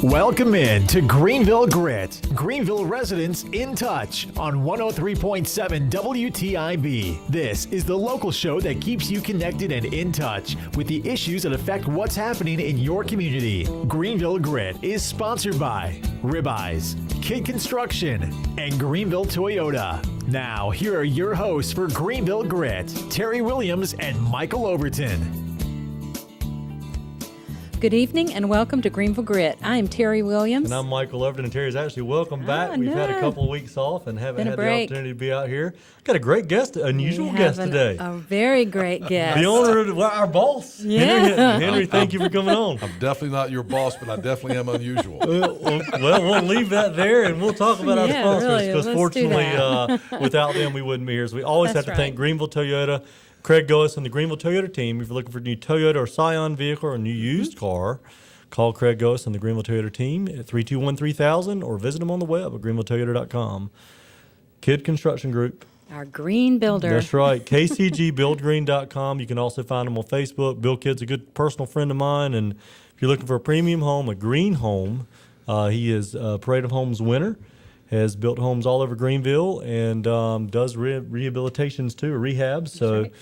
Welcome in to Greenville Grit, Greenville residents in touch on 103.7 WTIB. This is the local show that keeps you connected and in touch with the issues that affect what's happening in your community. Greenville Grit is sponsored by Ribeyes, Kid Construction, and Greenville Toyota. Now, here are your hosts for Greenville Grit, Terry Williams and Michael Overton. Good evening and welcome to Greenville Grit. I am Terry Williams. And I'm Michael Overton, and Terry's actually welcome back. We've had a couple of weeks off and haven't had the opportunity to be out here. Got a great guest, unusual guest today. A very great guest. The owner of our boss, Henry, thank you for coming on. I'm definitely not your boss, but I definitely am unusual. Well, we'll leave that there, and we'll talk about our sponsors, because fortunately, without them, we wouldn't be here. So we always have to thank Greenville Toyota, Craig Goes and the Greenville Toyota team. If you're looking for a new Toyota or Scion vehicle or a new used car, call Craig Goes and the Greenville Toyota team at 321-3000 or visit them on the web at greenvilletoyota.com. Kid Construction Group. Our green builder. That's right. KCGBuildGreen.com. You can also find them on Facebook. Bill Kidd's a good personal friend of mine. And if you're looking for a premium home, a green home, he is a Parade of Homes winner. Has built homes all over Greenville and does rehabilitations too, or rehabs. So if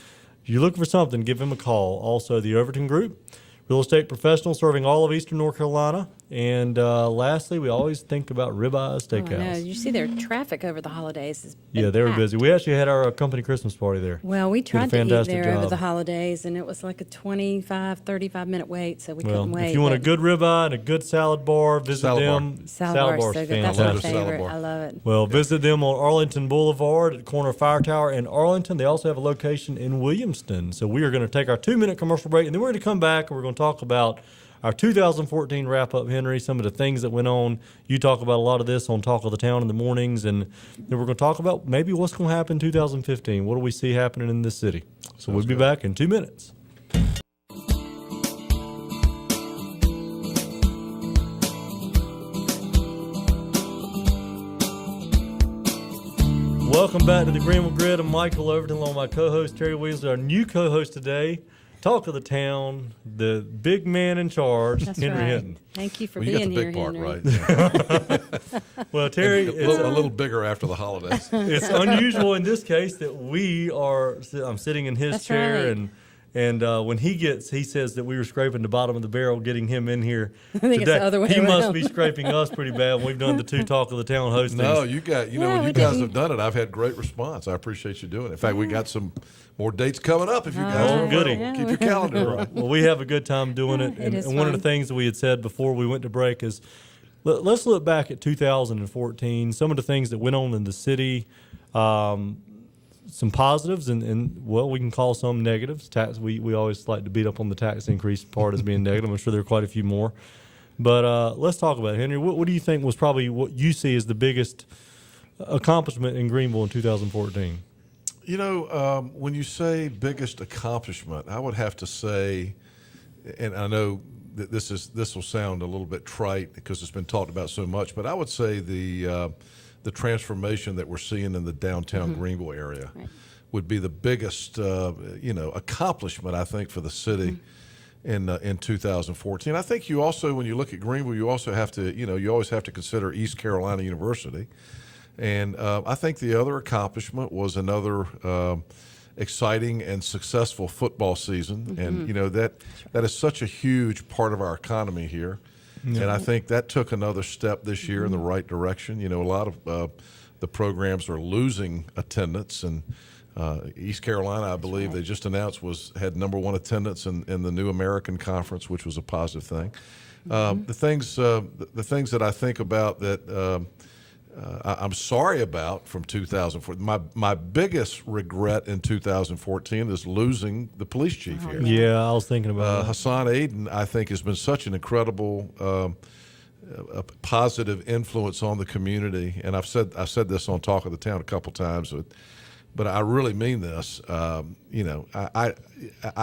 you're looking for something, give him a call. Also, the Overton Group, real estate professional serving all of Eastern North Carolina. And lastly, we always think about Ribeyes Steakhouse. Oh, I know. You see their traffic over the holidays. Yeah, they were busy. We actually had our company Christmas party there. Well, we tried to eat there job over the holidays, and it was like a 35-minute wait, so we couldn't wait. If you want a good ribeye and a good salad bar, visit them. Salad bar's so good. That's my favorite. I love it. Well, visit them on Arlington Boulevard at the corner of Fire Tower in Arlington. They also have a location in Williamston. So we are going to take our 2-minute commercial break, and then we're going to come back and we're going to talk about our 2014 wrap-up, Henry, some of the things that went on. You talk about a lot of this on Talk of the Town in the mornings, and then we're going to talk about maybe what's going to happen in 2015. What do we see happening in this city? So we'll be back in 2 minutes. Welcome back to the Greenville Grit. I'm Michael Overton, along with my co-host Terry Williams. Our new co-host today, Talk of the Town, the big man in charge, That's Henry right. Hinton. Thank you for You being got the here, big part, Henry. right? Yeah. Well, Terry, a little bigger after the holidays. It's unusual in this case that I'm sitting in his That's chair, right. and when he says that we were scraping the bottom of the barrel getting him in here I think today. it's the other way He around. must be scraping us pretty bad when we've done the 2 Talk of the Town hostings. No, when we you guys have done it, I've had great response. I appreciate you doing it. In fact, we got some more dates coming up if you guys Oh, want goody. to keep your calendar right. Well, we have a good time doing it. It is And one of the fun. things that we had said before we went to break is let's look back at 2014, some of the things that went on in the city, some positives, and we can call some negatives. We always like to beat up on the tax increase part as being negative. I'm sure there are quite a few more. But let's talk about it. Henry, what do you think was probably what you see as the biggest accomplishment in Greenville in 2014? When you say biggest accomplishment, I would have to say, and I know that this will sound a little bit trite because it's been talked about so much, but I would say the transformation that we're seeing in the downtown Greenville area would be the biggest accomplishment, I think, for the city in 2014. I think you also, when you look at Greenville, you also have to you always have to consider East Carolina University. And I think the other accomplishment was another exciting and successful football season. And, that is such a huge part of our economy here. Yeah. And I think that took another step this year in the right direction. A lot of the programs are losing attendance. And East Carolina, I believe, they just announced had #1 attendance in the New American Conference, which was a positive thing. The things that I think about that I'm sorry about from 2014. My biggest regret in 2014 is losing the police chief here. Yeah, I was thinking about Hassan Aden, I think, has been such an incredible positive influence on the community. And I've said this on Talk of the Town a couple times, but I really mean this. I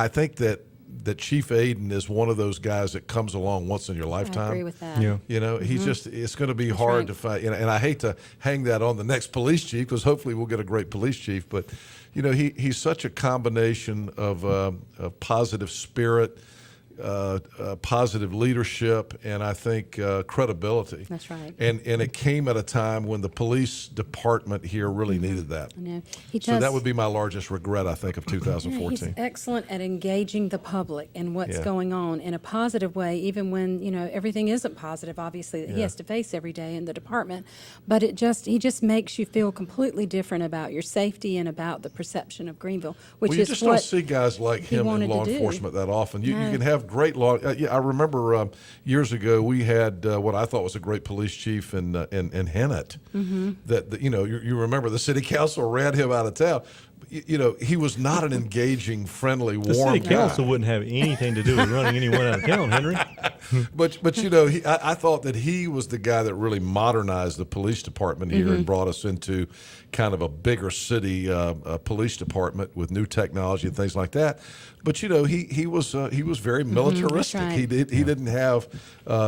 think that Chief Aden is one of those guys that comes along once in your lifetime. I agree with that. Yeah. He's just, it's going to be hard to find, and I hate to hang that on the next police chief because hopefully we'll get a great police chief, but, he's such a combination of positive spirit, positive leadership, and I think credibility. That's right. And it came at a time when the police department here really needed that. I know. He So does. that would be my largest regret, I think, of Yeah, 2014. he's excellent at engaging the public and what's Yeah. going on in a positive way, even when, everything isn't positive, obviously, that he Yeah. has to face every day in the department. But he just makes you feel completely different about your safety and about the perception of Greenville, which Well, you is just what don't see guys like he him in wanted to law do. enforcement that often. You No. can have great law. I remember years ago we had what I thought was a great police chief in Hennett. Mm-hmm. That you remember the city council ran him out of town. He was not an engaging, friendly, The warm city guy. council wouldn't have anything to do with running anyone out of town, Henry. But I thought that he was the guy that really modernized the police department here and brought us into kind of a bigger city police department with new technology and things like that. But he was very militaristic. right. He didn't have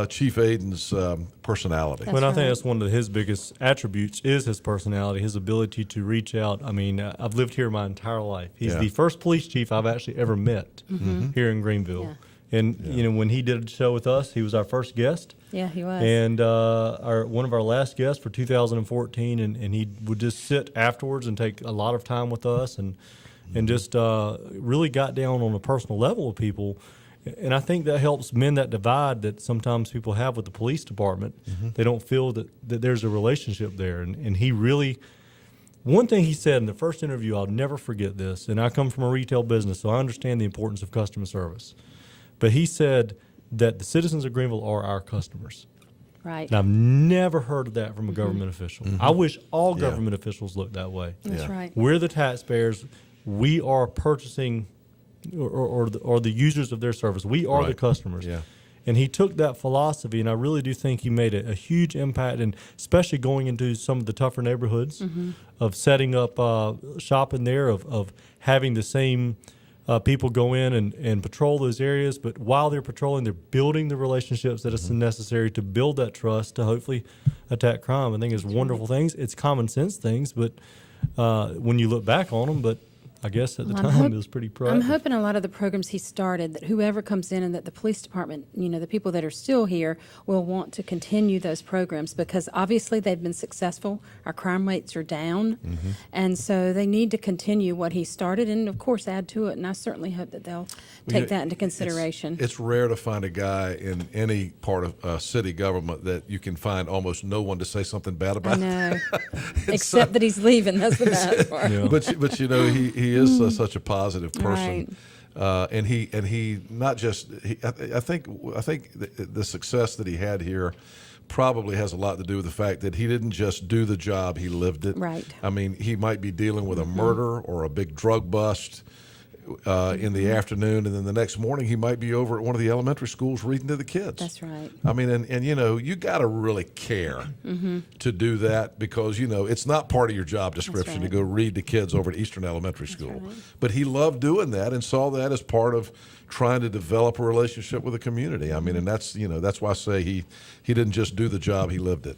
Chief Aiden's personality. That's Well, I think right. that's one of his biggest attributes is his personality, his ability to reach out. I mean, I've lived here my entire life. He's Yeah. the first police chief I've actually ever met here in Greenville. Yeah. And when he did a show with us, he was our first guest. Yeah, he was. And one of our last guests for 2014, and he would just sit afterwards and take a lot of time with us, and just really got down on a personal level with people. And I think that helps mend that divide that sometimes people have with the police department. They don't feel that there's a relationship there. And he really, one thing he said in the first interview, I'll never forget this, and I come from a retail business, so I understand the importance of customer service. But he said that the citizens of Greenville are our customers. Right. And I've never heard of that from a government official. I wish all government officials looked that way. That's Yeah. right. We're the taxpayers. We are purchasing or the users of their service. We are the Right. customers. Yeah. And he took that philosophy, and I really do think he made a huge impact, and especially going into some of the tougher neighborhoods, of setting up shop in there, of having the same people go in and patrol those areas. But while they're patrolling, they're building the relationships that is necessary to build that trust to hopefully attack crime. I think it's wonderful things. It's common sense things, but when you look back on them, but I guess at the Well, time it was pretty proactive. I'm hoping a lot of the programs he started, that whoever comes in and that the police department, the people that are still here will want to continue those programs because obviously they've been successful. Our crime rates are down. And so they need to continue what he started and, of course, add to it. And I certainly hope that they'll take that into consideration. It's rare to find a guy in any part of city government that you can find almost no one to say something bad I about. know. Except that he's leaving. That's the bad part. Yeah. But he is such a positive person, Right. and he not just I think the success that he had here probably has a lot to do with the fact that he didn't just do the job, he lived it. Right. I mean, he might be dealing with a murder or a big drug bust in the afternoon, and then the next morning he might be over at one of the elementary schools reading to the kids. That's right. I mean, and you got to really care to do that because it's not part of your job description to right. go read to kids over at Eastern Elementary School. right. But he loved doing that and saw that as part of trying to develop a relationship with the community. I mean, and that's why I say he didn't just do the job, he lived it.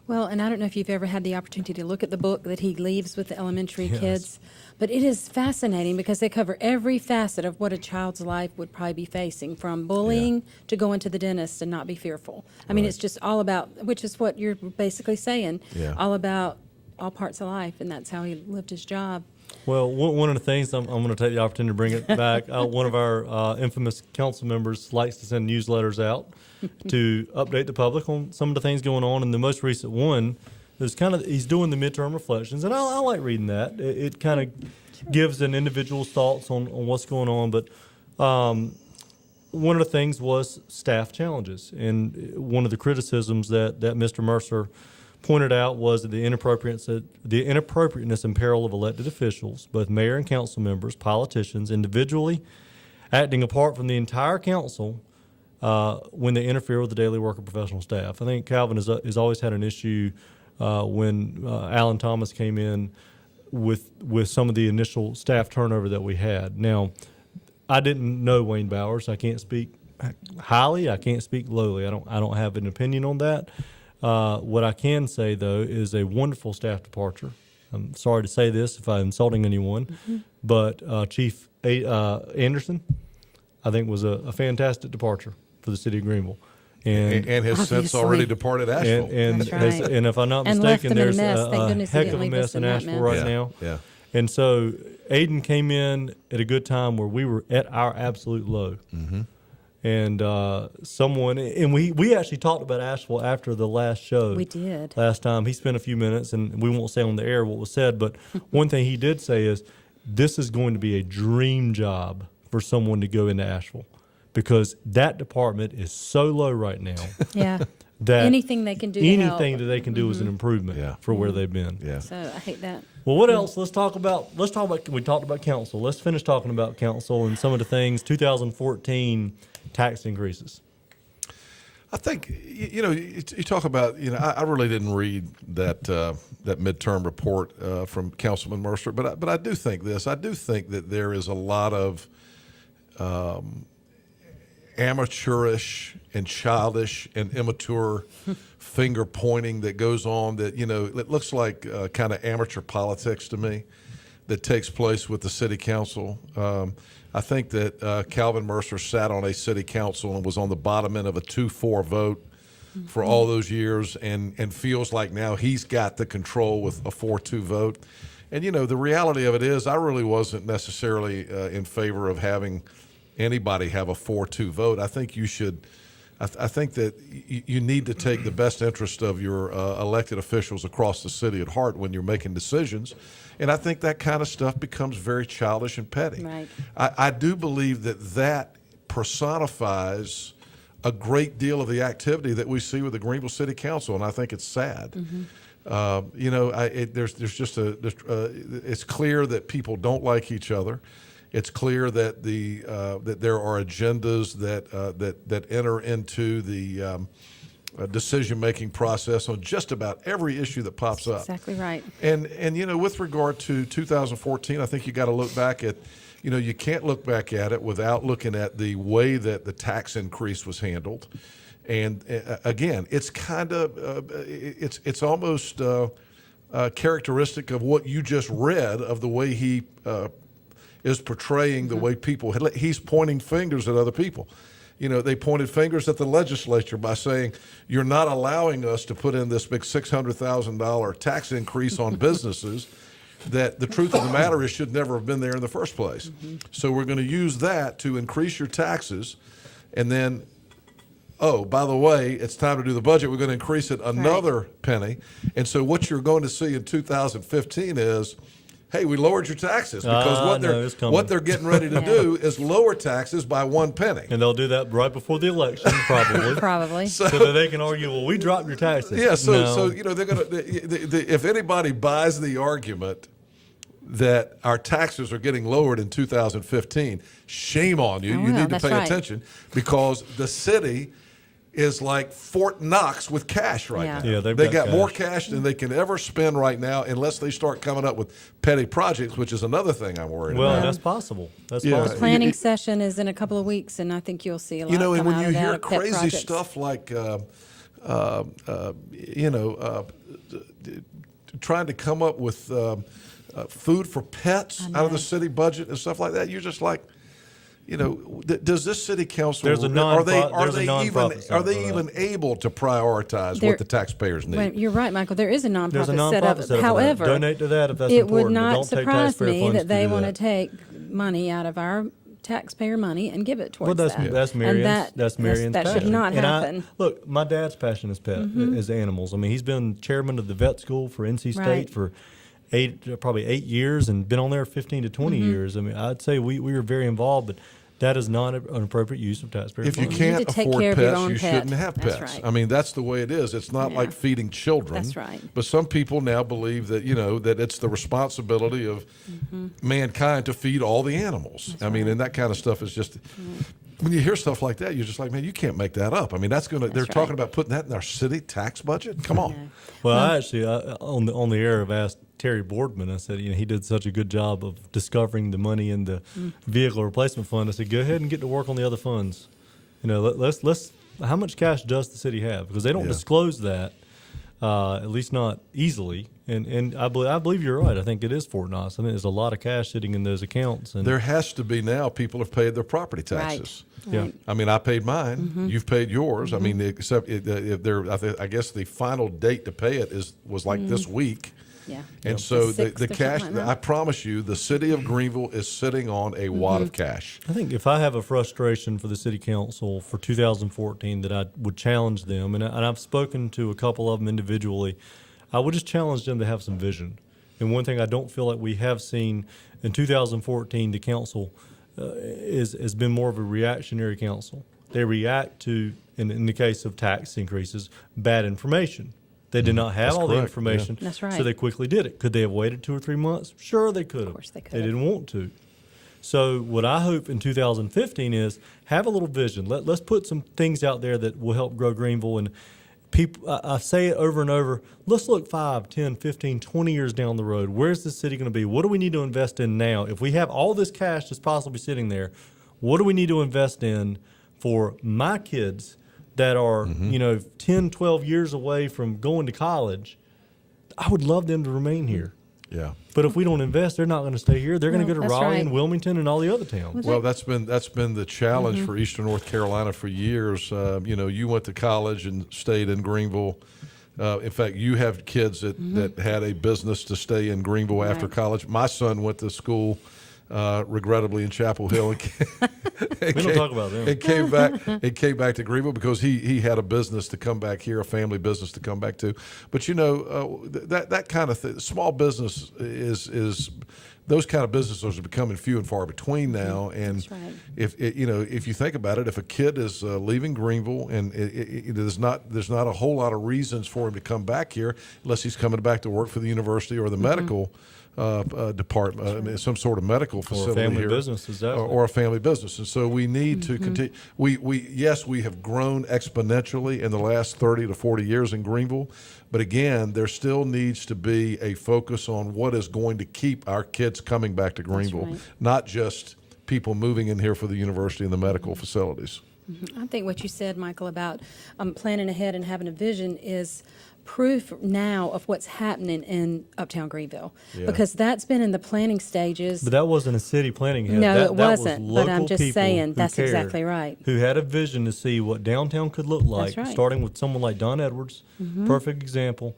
Well, and I don't know if you've ever had the opportunity to look at the book that he leaves with the elementary Yes. kids, but it is fascinating because they cover every facet of what a child's life would probably be facing, from bullying to going to the dentist and not be fearful. I mean, Right. it's just all about, which is what you're basically saying, Yeah. all about all parts of life, and that's how he lived his job. Well, one of the things I'm going to take the opportunity to bring it back. One of our infamous council members likes to send newsletters out to update the public on some of the things going on. And the most recent one is he's doing the midterm reflections, and I like reading that. It kind of gives an individual's thoughts on what's going on. But one of the things was staff challenges, and one of the criticisms that Mr. Mercer pointed out was that the inappropriateness and peril of elected officials, both mayor and council members, politicians, individually acting apart from the entire council when they interfere with the daily work of professional staff. I think Calvin has always had an issue when Alan Thomas came in with some of the initial staff turnover that we had. Now, I didn't know Wayne Bowers. I can't speak highly. I can't speak lowly. I don't have an opinion on that. What I can say, though, is a wonderful staff departure. I'm sorry to say this if I'm insulting anyone, but Chief Anderson, I think was a fantastic departure for the city of Greenville. And has since Obviously. already departed Asheville. That's right. and if I'm not And left mistaken, them in a there's mess. Thank a goodness he heck didn't of a leave mess us in in that Asheville mess. right now. Yeah. And so Aiden came in at a good time where we were at our absolute low. Mm-hmm. And we actually talked about Asheville after the last show. We did. Last time. He spent a few minutes, and we won't say on the air what was said, but one thing he did say is this is going to be a dream job for someone to go into Asheville because that department is so low right now. Yeah. That anything they can do to help. anything that they can do is an improvement for where they've been. Yeah. So I hate that. Well, what else? Let's talk about. We talked about council. Let's finish talking about council and some of the things. 2014 tax increases. I think you talk about I really didn't read that midterm report from Councilman Mercer, but I do think this. I do think that there is a lot of amateurish and childish and immature finger pointing that goes on that it looks like kind of amateur politics to me that takes place with the city council. I think that Calvin Mercer sat on a city council and was on the bottom end of a 2-4 vote for all those years and feels like now he's got the control with a 4-2 vote. And, the reality of it is I really wasn't necessarily in favor of having anybody have a 4-2 vote. I think you should – I think that you need to take the best interest of your elected officials across the city at heart when you're making decisions. And I think that kind of stuff becomes very childish and petty. Right. I do believe that personifies a great deal of the activity that we see with the Greenville City Council, and I think it's sad. There's just it's clear that people don't like each other. It's clear that that there are agendas that enter into the decision-making process on just about every issue that pops up. Exactly right. And with regard to 2014, I think you got to look back at, you can't look back at it without looking at the way that the tax increase was handled. And again, it's kind of it's almost characteristic of what you just read of the way he is portraying the way people. He's pointing fingers at other people. They pointed fingers at the legislature by saying, you're not allowing us to put in this big $600,000 tax increase on businesses that the truth of the matter is should never have been there in the first place. So we're going to use that to increase your taxes. And then, oh, by the way, it's time to do the budget. We're going to increase it another penny. And so what you're going to see in 2015 is, hey, we lowered your taxes because what they're getting ready to do is lower taxes by 1 penny. And they'll do that right before the election, probably. Probably. So that they can argue, well, we dropped your taxes. Yeah, so they're going to, if anybody buys the argument that our taxes are getting lowered in 2015, shame on you. You need to pay attention because the city is like Fort Knox with cash right now. Yeah, they got more cash than they can ever spend right now unless they start coming up with petty projects, which is another thing I'm worried about. Well, that's possible. That's possible. Planning session is in a couple of weeks, and I think you'll see a lot and come when out you of that, hear of pet crazy projects. stuff like, trying to come up with food for pets out of the city budget and stuff like that, you're just like, does this city council are they even able to prioritize what the taxpayers need? Well, you're right, Michael. There is a nonprofit, There's a nonprofit set up. However, donate to that if that's it important. would not Don't take surprise taxpayer me funds that they do want to that. take money out of our taxpayer money and give it towards Well, that. that's Marion's. And That's Marion's that should passion. not And happen. look, my dad's passion is is animals. I mean, he's been chairman of the vet school for NC State Right. for probably 8 years and been on there 15 to 20 years. I mean, I'd say we were very involved, but that is not an appropriate use of taxpayer If you funds. can't need to take afford care of your pets, own you pet. shouldn't have That's pets. right. I mean, that's the way it is. It's not like feeding children. That's right. But some people now believe that, that it's the responsibility of mankind to feed all the animals. I mean, and that kind of stuff is just, when you hear stuff like that, you're just like, man, you can't make that up. I mean, they're talking about putting that in our city tax budget? Come on. Well, I actually, on the air, I've asked Terry Boardman, I said, he did such a good job of discovering the money in the vehicle replacement fund. I said, go ahead and get to work on the other funds. Let's how much cash does the city have? Because they don't disclose that. at least not easily. And I believe you're right. I think it is Fort Knox. I think there's a lot of cash sitting in those accounts. And There has to be now. People have paid their property taxes. Yeah. I mean, I paid mine. You've paid yours. I mean, except if there, I guess the final date to pay it was like this week. Yeah. And so The the 6th or cash, something like that. I promise you, the city of Greenville is sitting on a wad of cash. I think if I have a frustration for the city council for 2014 that I would challenge them, and I've spoken to a couple of them individually, I would just challenge them to have some vision. And one thing I don't feel like we have seen in 2014, the council has been more of a reactionary council. They react to, in the case of tax increases, bad information. They did not have That's all the correct, information, That's right. so they quickly did it. Could they have waited 2 or 3 months? Sure, they could have. Of course they could They have. didn't want to. So what I hope in 2015 is have a little vision. Let's put some things out there that will help grow Greenville. And people, I say it over and over, let's look 5, 10, 15, 20 years down the road. Where's this city going to be? What do we need to invest in now? If we have all this cash that's possibly sitting there, what do we need to invest in for my kids that are, 10, 12 years away from going to college? I would love them to remain here. Yeah. But if we don't invest, they're not going to stay here. They're going to No, go to that's Raleigh right. and Wilmington and all the other towns. Well, that's been the challenge for Eastern North Carolina for years. You went to college and stayed in Greenville. In fact, you have kids that had a business to stay in Greenville after Right. college. My son went to school, regrettably, in Chapel Hill. We don't talk about them. It came back. It came back to Greenville because he had a business to come back here, a family business to come back to. But that kind of thing, small business is those kind of businesses are becoming few and far between now. And That's right. if you think about it, if a kid is leaving Greenville and there's not a whole lot of reasons for him to come back here unless he's coming back to work for the university or the medical department, I mean, some sort of medical facility family here, business, exactly. or a family business. And so we need to continue. We have grown exponentially in the last 30 to 40 years in Greenville, but again, there still needs to be a focus on what is going to keep our kids coming back to Greenville, right. not just people moving in here for the university and the medical facilities. I think what you said, Michael, about planning ahead and having a vision is proof now of what's happening in Uptown Greenville, Yeah. because that's been in the planning stages. But that wasn't a city planning head. No, that, it that was wasn't, but I'm local just people saying who that's cared, exactly right. Who had a vision to see what downtown could look like, right. starting with someone like Don Edwards, perfect example,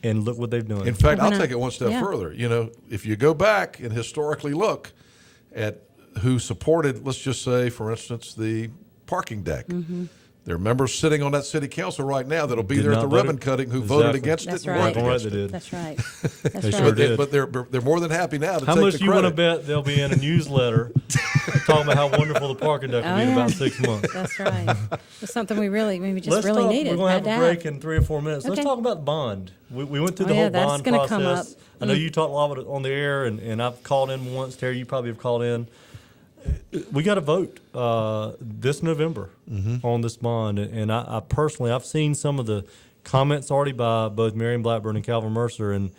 and look what they've done. In fact, Well, I'll then take it one step yeah. further. If you go back and historically look at who supported, let's just say, for instance, the parking deck. There are members sitting on that city council right now that'll be Did there at not the vote ribbon it. cutting who voted Exactly. against That's it and right. worked against They it. did. That's right. They That's sure right. did. But they're more than happy now to How take much the do you want to credit. bet they'll be in a newsletter talking about how wonderful the parking deck will Oh, be in yeah. about 6 months? That's right. It's something we just Let's really talk. needed. We're going to had have a to break in 3 or 4 minutes. Let's Okay. talk about bond. We went through Oh, the yeah, whole that's bond gonna come process. up. I know you talked a lot about it on the air, and I've called in once. Terry, you probably have called in. We got to vote this November on this bond, and I personally, I've seen some of the comments already by both Marion Blackburn and Calvin Mercer, and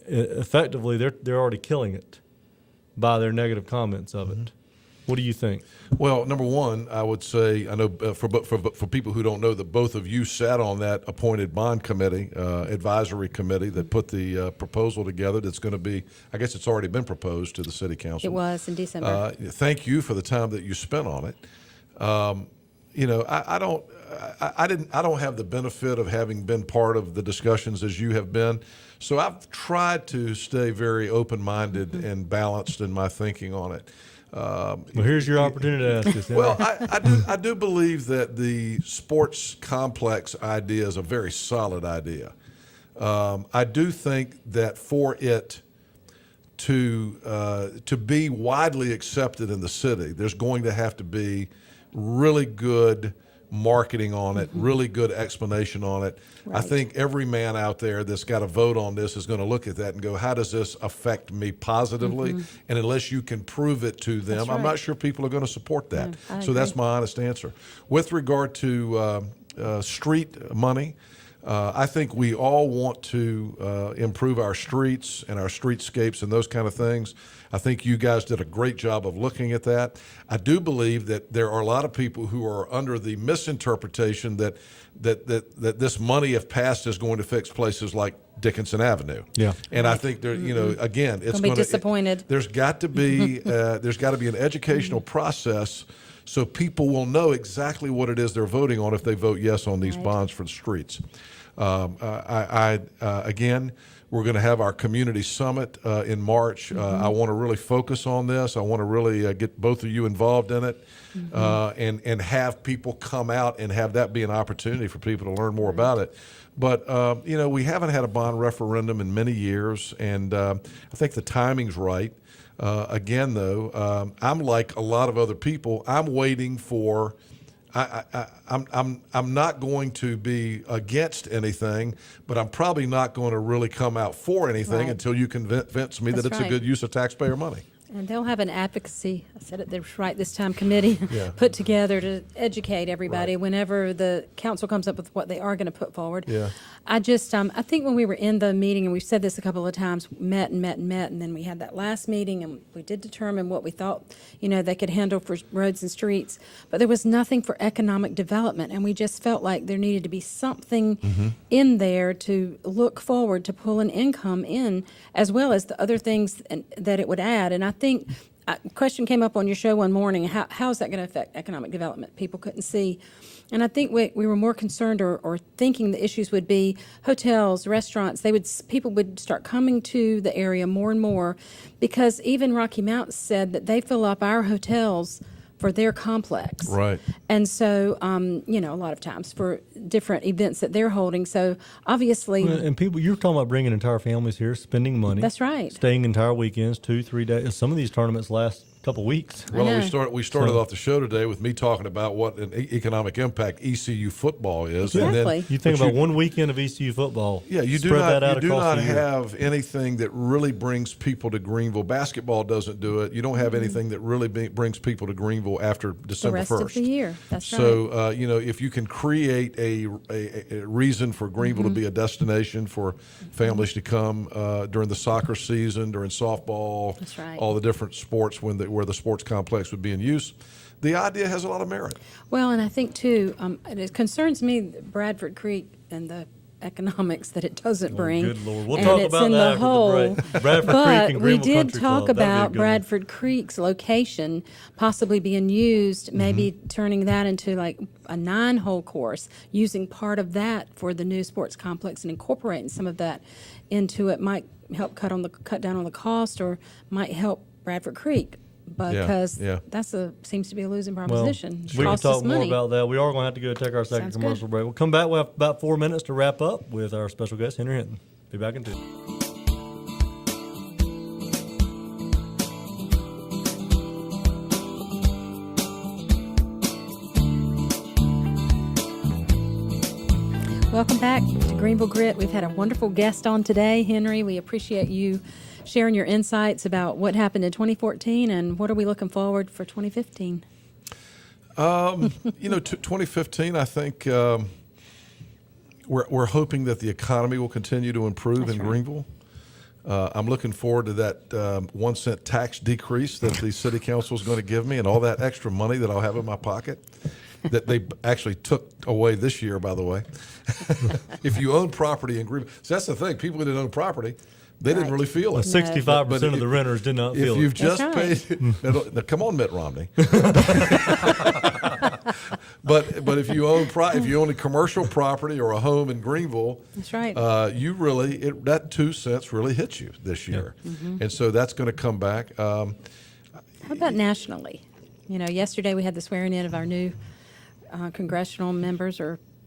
effectively they're already killing it by their negative comments of it. What do you think? Well, number one, I would say, I know for people who don't know that both of you sat on that appointed bond committee, advisory committee that put the proposal together that's going to be, I guess it's already been proposed to the city council. It was in December. Thank you for the time that you spent on it. I don't have the benefit of having been part of the discussions as you have been. So I've tried to stay very open-minded and balanced in my thinking on it. Well, here's your opportunity to ask us. Well, I do believe that the sports complex idea is a very solid idea. I do think that for it to be widely accepted in the city, there's going to have to be really good marketing on it, really good explanation on it. I Right. think every man out there that's got a vote on this is going to look at that and go, how does this affect me positively? And unless you can prove it to them, That's I'm not right. sure people are going to support that. I So that's agree. my honest answer. With regard to street money, I think we all want to improve our streets and our streetscapes and those kind of things. I think you guys did a great job of looking at that. I do believe that there are a lot of people who are under the misinterpretation that this money, if passed, is going to fix places like Dickinson Avenue. Yeah. And I think there, again, it's Gonna be disappointed. There's got to be an educational process so people will know exactly what it is they're voting on if they vote yes on these bonds for the streets. Again, we're going to have our community summit in March. I want to really focus on this. I want to really get both of you involved in it, and have people come out and have that be an opportunity for people to learn more about it. But we haven't had a bond referendum in many years, and I think the timing's right. Again, though, I'm like a lot of other people. I'm waiting for. I'm not going to be against anything, but I'm probably not going to really come out for anything until you convince me that it's a good use of taxpayer money. And they'll have an advocacy, I said it right this time, committee put together to educate everybody whenever the council comes up with what they are going to put forward. Yeah. I think when we were in the meeting, and we've said this a couple of times, met, and then we had that last meeting, and we did determine what we thought, they could handle for roads and streets, but there was nothing for economic development, and we just felt like there needed to be something in there to look forward to pulling income in, as well as the other things that it would add. And I think a question came up on your show one morning, how is that going to affect economic development? People couldn't see. And I think we were more concerned or thinking the issues would be hotels, restaurants. People would start coming to the area more and more, because even Rocky Mountain said that they fill up our hotels for their complex. Right. And so, a lot of times for different events that they're holding. So obviously. And people, you're talking about bringing entire families here, spending money. That's right. Staying entire weekends, 2-3 days. Some of these tournaments last a couple weeks. Well, we started off the show today with me talking about what an economic impact ECU football is. Exactly. And then, You think about one weekend of ECU football. Yeah, you do not have anything that really brings people to Greenville. Basketball doesn't do it. You don't have anything that really brings people to Greenville after December 1st. The rest of the year. That's right. So, if you can create a reason for Greenville to be a destination for families to come during the soccer season, during softball, That's right. all the different sports where the sports complex would be in use, the idea has a lot of merit. Well, and I think, too, it concerns me, Bradford Creek and the economics that it doesn't bring. Good Lord. We'll and talk it's about in that the after hole. the break. Bradford Creek But and we Greenville did Country talk Club. That'd be a about good one. Bradford Creek's location possibly being used, maybe turning that into like a 9-hole course, using part of that for the new sports complex and incorporating some of that into it might help cut down on the cost, or might help Bradford Creek. Because that seems to be a losing proposition. We can Costs talk us more money. about that. We are going to have to go take our second Sounds commercial good. break. We'll come back. We have about 4 minutes to wrap up with our special guest, Henry Hinton. Be back in 2. Welcome back to Greenville Grit. We've had a wonderful guest on today, Henry. We appreciate you sharing your insights about what happened in 2014 and what are we looking forward for 2015. 2015, I think we're hoping that the economy will continue to improve in Greenville. I'm looking forward to that 1 cent tax decrease that the city council is going to give me, and all that extra money that I'll have in my pocket that they actually took away this year, by the way. If you own property in Greenville, so that's the thing. People who didn't own property, they didn't really feel it. 65% of the renters did not feel If you've it. just That's paid, now, come on, Mitt Romney. But if you own a commercial property or a home in Greenville, That's right. That 2 cents really hits you this year, and so that's going to come back. How about nationally? Yesterday we had the swearing in of our new congressional members.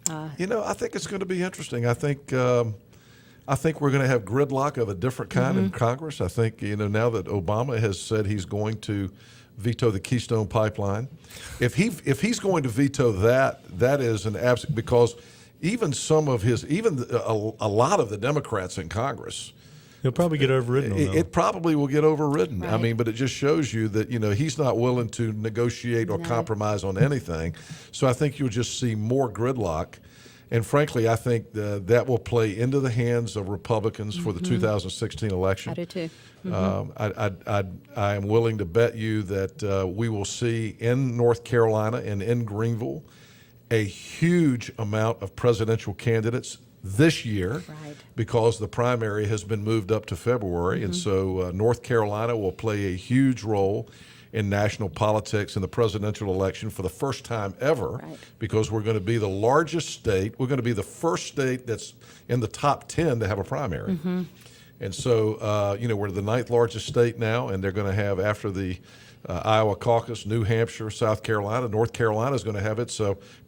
I think it's going to be interesting. I think we're going to have gridlock of a different kind in Congress. I think, now that Obama has said he's going to veto the Keystone Pipeline, if he's going to veto that is an absolute, because even a lot of the Democrats in Congress, He'll probably get overridden on that. it probably will get overridden. I Right. mean, but it just shows you that, he's not willing to negotiate or compromise on anything. So I think you'll just see more gridlock. And frankly, I think that will play into the hands of Republicans for the 2016 election. I do too. I am willing to bet you that we will see in North Carolina and in Greenville a huge amount of presidential candidates this year, Right. because the primary has been moved up to February. And so North Carolina will play a huge role in national politics in the presidential election for the first time ever, Right. because we're going to be the largest state. We're going to be the first state that's in the top 10 to have a primary. And so, we're the 9th largest state now, and they're going to have, after the Iowa caucus, New Hampshire, South Carolina, North Carolina is going to have its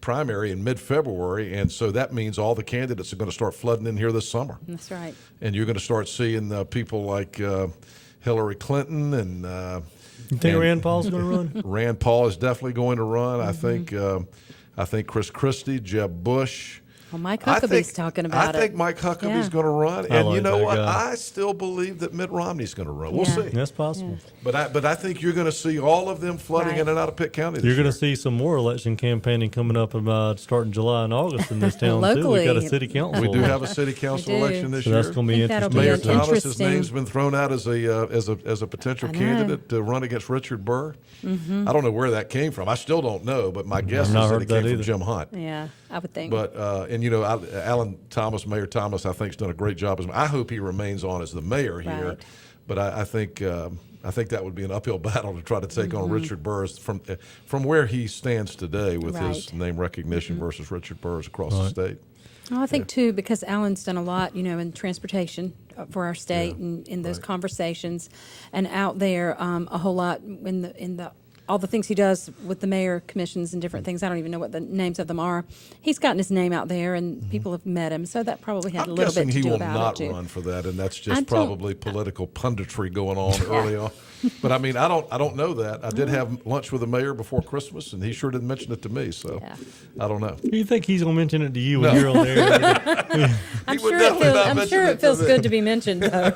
primary in mid-February. And so that means all the candidates are going to start flooding in here this summer. That's right. And you're going to start seeing people like Hillary Clinton and You think Rand Paul's going to run? Rand Paul is definitely going to run. I think Chris Christie, Jeb Bush. Well, Mike Huckabee's talking about it. I think Mike Huckabee's Yeah. going to run. I And like you know that what? guy. I still believe that Mitt Romney's going to run. We'll Yeah. see. That's possible. But I think you're going to see all of them flooding Right. in and out of Pitt County this You're going year. to see some more election campaigning coming up about starting July and August in this town too. Locally. We got a city council. We do have a city council We do. election this so year. that's going to I be think that'll be interesting. Mayor an too. Thomas, his interesting- name's been thrown out as a potential I know. candidate to run against Richard Burr. I don't know where that came from. I still don't know, but my guess is not that heard it came that from either. Jim Hunt. Yeah, I would think. But Alan Thomas, Mayor Thomas, I think has done a great job. I hope he remains on as the mayor here. Right. But I think that would be an uphill battle to try to take on Richard Burr from where he stands today with his Right. name recognition versus Richard Burr's across the state. Well, I think too, because Alan's done a lot, in transportation for our state Yeah, and in those right. conversations, and out there a whole lot in the all the things he does with the mayor commissions and different things. I don't even know what the names of them are. He's gotten his name out there, and people have met him, so that probably had a I'm little guessing bit to he do will about not it too. run for that, and that's I just don't- probably political punditry going on early on. But I mean, I don't know that. I did have lunch with the mayor before Christmas, and he sure didn't mention it to me. So Yeah. I don't know. You think he's going to mention it to you when you're on there? I'm He would sure definitely not I'm mention sure it it to feels me. good to be mentioned, though.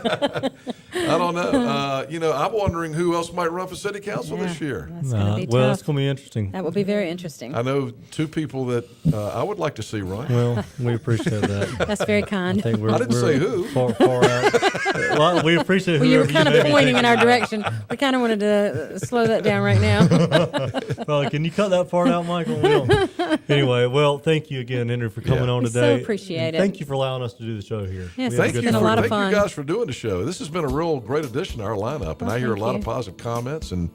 I don't know. I'm wondering who else might run for city council this year. That's going to be well, it's tough. going to be interesting. That will be very interesting. I know two people that I would like to see run. Well, we appreciate that. That's very kind. I think we're, I didn't we're say who. Far out. Well, we appreciate Well, you were whoever kind of may be. pointing in our direction. We kind of wanted to slow that down right now. Well, can you cut that part out, Michael? We don't. Anyway, well, thank you again, Henry, for coming Yeah. on We so today. appreciate And it. Thank you for allowing us to do the show here. Yes, We had a It's Thank good you been a time. lot of thank fun. you guys for doing the show. This has been a real great addition to our lineup, and Well, I hear a thank lot of you. positive comments. And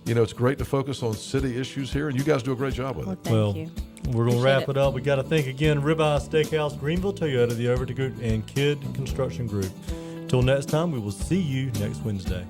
it's great to focus on city issues here, and you guys do a great job with it. Thank Well, you. we're going to Appreciate wrap it. it up. We got to thank again Ribeye Steakhouse, Greenville Toyota, the Overton Group, and Kidd Construction Group. Till next time, we will see you next Wednesday.